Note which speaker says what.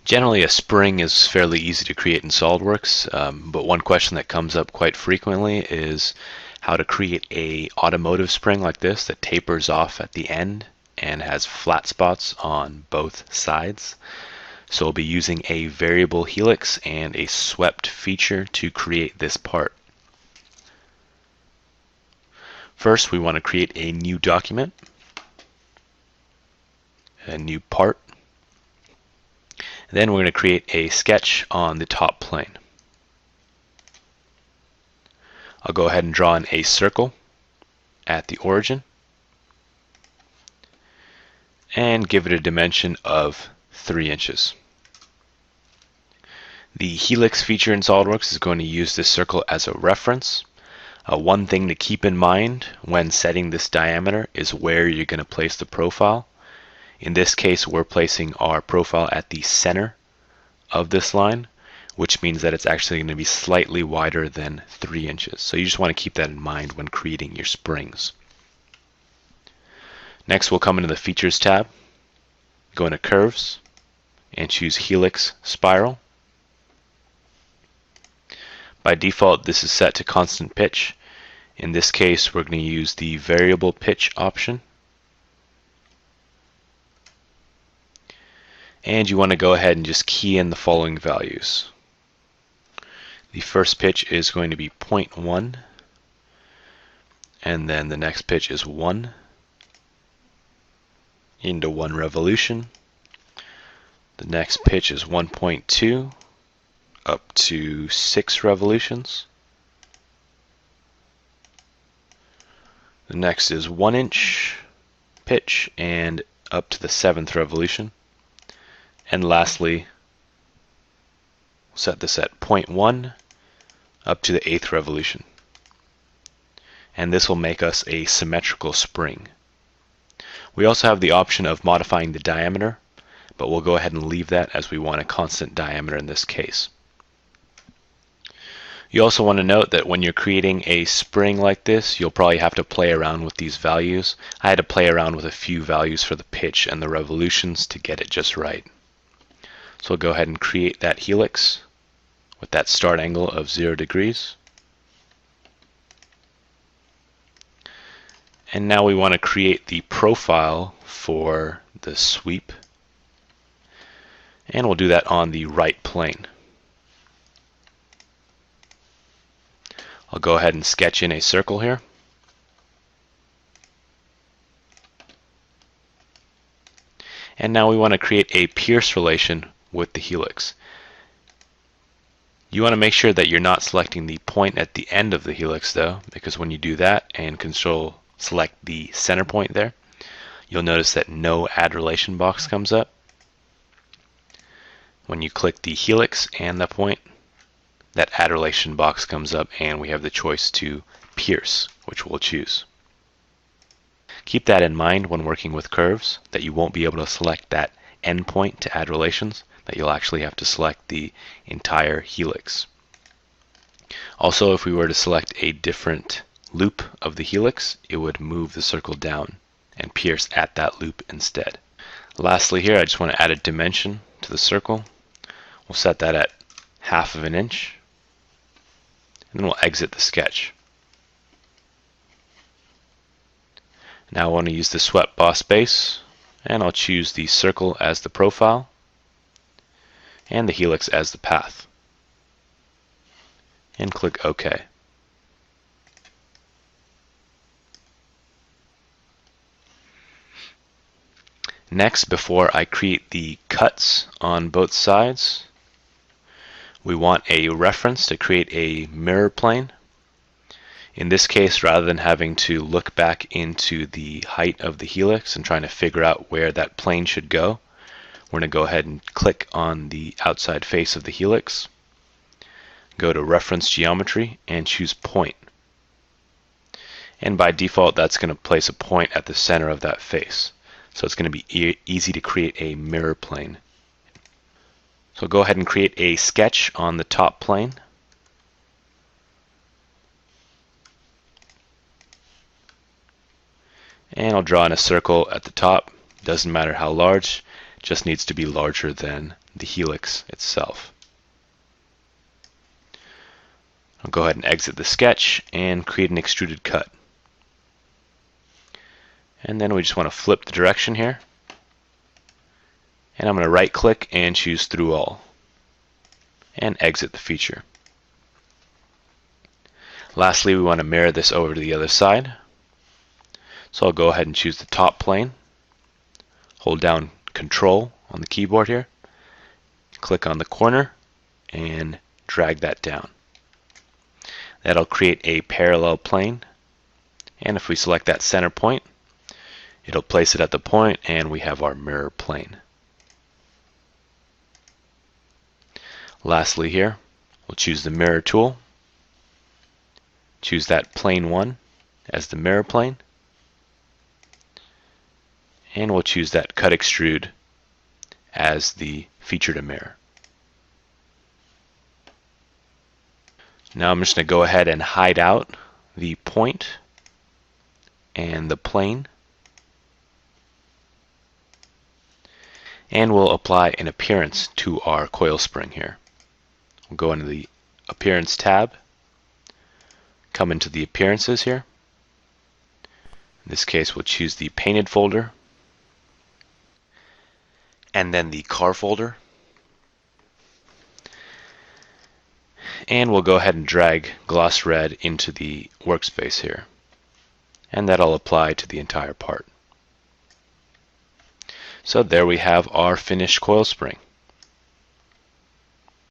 Speaker 1: Generally, a spring is fairly easy to create in SOLIDWORKS, but one question that comes up quite frequently is how to create a automotive spring like this that tapers off at the end and has flat spots on both sides. So we'll be using a variable helix and a swept feature to create this part. First, we want to create a new document, a new part. Then we're going to create a sketch on the top plane. I'll go ahead and draw in a circle at the origin and give it a dimension of 3 inches. The helix feature in SOLIDWORKS is going to use this circle as a reference. One thing to keep in mind when setting this diameter is where you're going to place the profile. In this case, we're placing our profile at the center of this line, which means that it's actually going to be slightly wider than 3 inches. So you just want to keep that in mind when creating your springs. Next, we'll come into the Features tab, go into Curves, and choose Helix Spiral. By default, this is set to constant pitch. In this case, we're going to use the variable pitch option. And you want to go ahead and just key in the following values. The first pitch is going to be 0.1, and then the next pitch is 1 into 1 revolution. The next pitch is 1.2 up to 6 revolutions. The next is 1 inch pitch and up to the 7th revolution. And lastly, we'll set this at 0.1 up to the 8th revolution. And this will make us a symmetrical spring. We also have the option of modifying the diameter, but we'll go ahead and leave that as we want a constant diameter in this case. You also want to note that when you're creating a spring like this, you'll probably have to play around with these values. I had to play around with a few values for the pitch and the revolutions to get it just right. So we'll go ahead and create that helix with that start angle of 0 degrees. And now we want to create the profile for the sweep. And we'll do that on the right plane. I'll go ahead and sketch in a circle here. And now we want to create a pierce relation with the helix. You want to make sure that you're not selecting the point at the end of the helix though, because when you do that and select the center point there, you'll notice that no add relation box comes up. When you click the helix and the point, that add relation box comes up and we have the choice to pierce, which we'll choose. Keep that in mind when working with curves, that you won't be able to select that endpoint to add relations, that you'll actually have to select the entire helix. Also, if we were to select a different loop of the helix, it would move the circle down and pierce at that loop instead. Lastly here, I just want to add a dimension to the circle. We'll set that at 1/2 inch. And then we'll exit the sketch. Now I want to use the swept boss base, and I'll choose the circle as the profile and the helix as the path. And click OK. Next, before I create the cuts on both sides, we want a reference to create a mirror plane. In this case, rather than having to look back into the height of the helix and trying to figure out where that plane should go, we're going to go ahead and click on the outside face of the helix, go to Reference Geometry, and choose Point. And by default, that's going to place a point at the center of that face. So it's going to be easy to create a mirror plane. So go ahead and create a sketch on the top plane. And I'll draw in a circle at the top. Doesn't matter how large. just needs to be larger than the helix itself. I'll go ahead and exit the sketch and create an extruded cut. And then we just want to flip the direction here. And I'm going to right click and choose through all and exit the feature. Lastly, we want to mirror this over to the other side. So I'll go ahead and choose the top plane, hold down Control on the keyboard here, click on the corner and drag that down. That'll create a parallel plane, and if we select that center point, it'll place it at the point and we have our mirror plane. Lastly here, we'll choose the mirror tool, choose that plane 1 as the mirror plane, and we'll choose that cut extrude as the feature to mirror. Now I'm just going to go ahead and hide out the point and the plane, and we'll apply an appearance to our coil spring here. We'll go into the Appearance tab, come into the Appearances here. In this case, we'll choose the Painted folder, and then the Car folder. And we'll go ahead and drag Gloss Red into the workspace here. And that'll apply to the entire part. So there we have our finished coil spring.